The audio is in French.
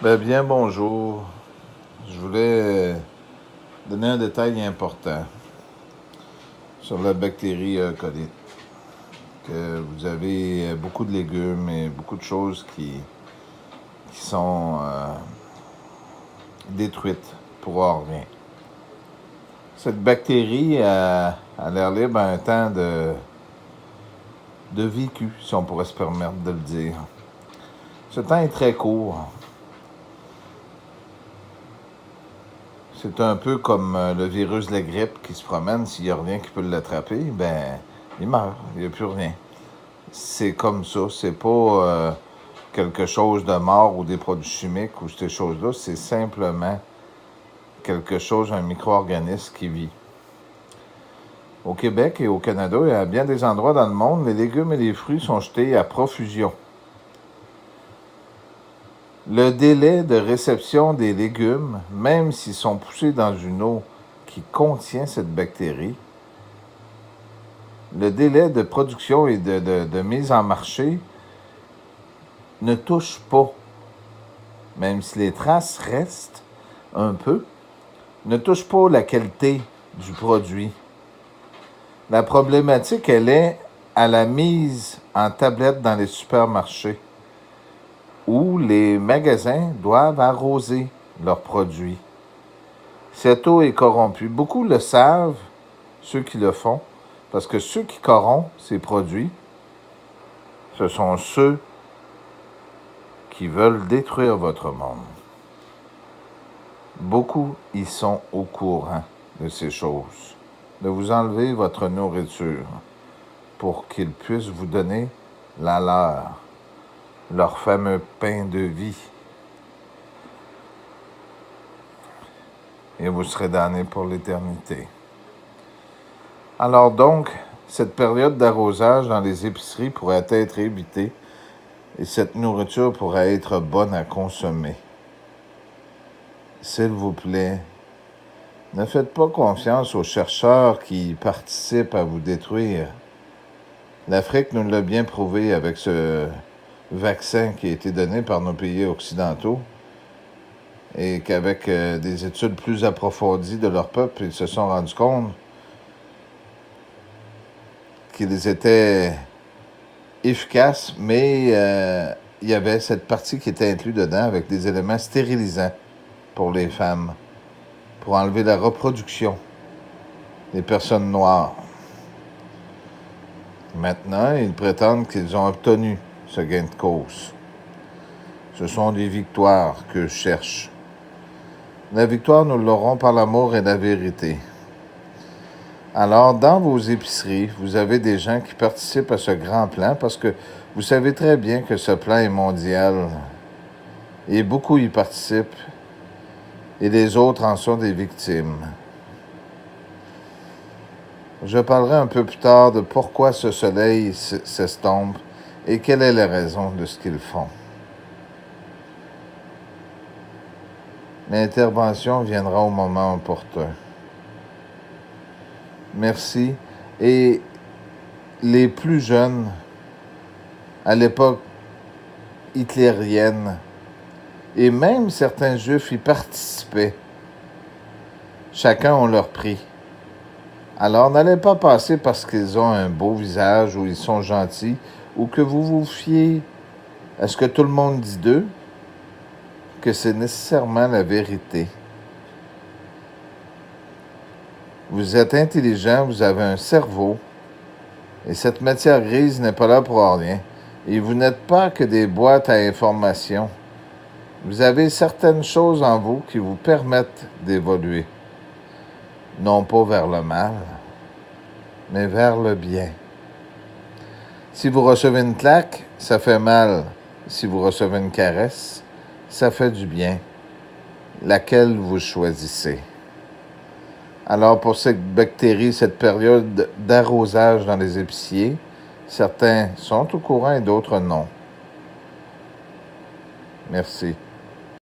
Bien, bonjour. Je voulais donner un détail important sur la bactérie E. coli. Que vous avez beaucoup de légumes et beaucoup de choses qui sont détruites pour rien. Cette bactérie, à l'air libre, a un temps de vécu, si on pourrait se permettre de le dire. Ce temps est très court. C'est un peu comme le virus de la grippe qui se promène. S'il n'y a rien qui peut l'attraper, il meurt. Il n'y a plus rien. C'est comme ça. C'est pas quelque chose de mort ou des produits chimiques ou ces choses-là. C'est simplement quelque chose, un micro-organisme qui vit. Au Québec et au Canada, et à bien des endroits dans le monde, les légumes et les fruits sont jetés à profusion. Le délai de réception des légumes, même s'ils sont poussés dans une eau qui contient cette bactérie, le délai de production et de mise en marché ne touche pas, même si les traces restent un peu, ne touche pas la qualité du produit. La problématique, elle est à la mise en tablette dans les supermarchés, où les magasins doivent arroser leurs produits. Cette eau est corrompue. Beaucoup le savent, ceux qui le font, parce que ceux qui corrompent ces produits, ce sont ceux qui veulent détruire votre monde. Beaucoup y sont au courant de ces choses, de vous enlever votre nourriture pour qu'ils puissent vous donner la leur fameux pain de vie. Et vous serez damnés pour l'éternité. Alors donc, cette période d'arrosage dans les épiceries pourrait être évitée et cette nourriture pourrait être bonne à consommer. S'il vous plaît, ne faites pas confiance aux chercheurs qui participent à vous détruire. L'Afrique nous l'a bien prouvé avec ce vaccin qui a été donné par nos pays occidentaux et qu'avec des études plus approfondies de leur peuple, ils se sont rendus compte qu'ils étaient efficaces, mais il y avait cette partie qui était inclue dedans avec des éléments stérilisants pour les femmes, pour enlever la reproduction des personnes noires. Maintenant, ils prétendent qu'ils ont obtenu ce gain de cause. Ce sont des victoires que je cherche. La victoire, nous l'aurons par l'amour et la vérité. Alors, dans vos épiceries, vous avez des gens qui participent à ce grand plan parce que vous savez très bien que ce plan est mondial et beaucoup y participent et les autres en sont des victimes. Je parlerai un peu plus tard de pourquoi ce soleil s'estompe et quelle est la raison de ce qu'ils font. L'intervention viendra au moment opportun. Merci. Et les plus jeunes, à l'époque hitlérienne, et même certains juifs y participaient. Chacun a leur prix. Alors, n'allez pas passer parce qu'ils ont un beau visage ou ils sont gentils ou que vous vous fiez à ce que tout le monde dit d'eux, que c'est nécessairement la vérité. Vous êtes intelligent, vous avez un cerveau, et cette matière grise n'est pas là pour rien. Et vous n'êtes pas que des boîtes à informations. Vous avez certaines choses en vous qui vous permettent d'évoluer. Non pas vers le mal, mais vers le bien. Si vous recevez une claque, ça fait mal. Si vous recevez une caresse, ça fait du bien. Laquelle vous choisissez? Alors pour cette bactérie, cette période d'arrosage dans les épiciers, certains sont au courant et d'autres non. Merci.